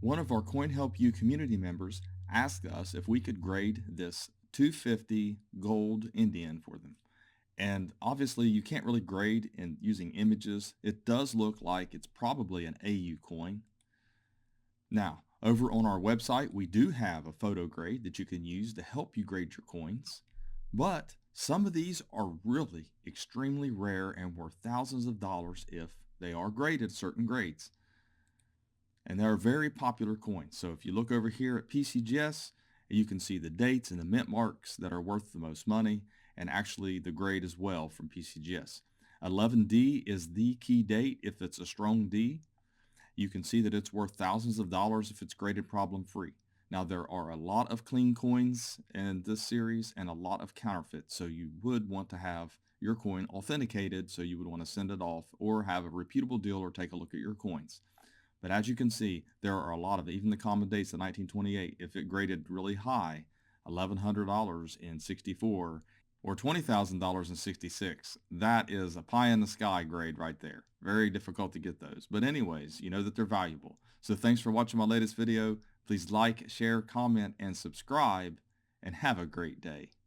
One of our CoinHELPu community members asked us if we could grade this 250 gold Indian for them. And obviously you can't really grade in using images. It does look like it's probably an AU coin. Now, over on our website, we do have a photo grade that you can use to help you grade your coins. But some of these are really extremely rare and worth thousands of dollars if they are graded certain grades. And they're very popular coins. So if you look over here at PCGS, you can see the dates and the mint marks that are worth the most money, and actually the grade as well from PCGS. 11D is the key date if it's a strong D. You can see that it's worth thousands of dollars if it's graded problem-free. Now there are a lot of clean coins in this series and a lot of counterfeits, so you would want to have your coin authenticated, so you would want to send it off or have a reputable dealer take a look at your coins. But as you can see, there are a lot of, even the common dates of 1928, if it graded really high, $1,100 in 64 or $20,000 in 66, that is a pie in the sky grade right there. Very difficult to get those. But anyways, you know that they're valuable. So thanks for watching my latest video. Please like, share, comment, and subscribe, and have a great day.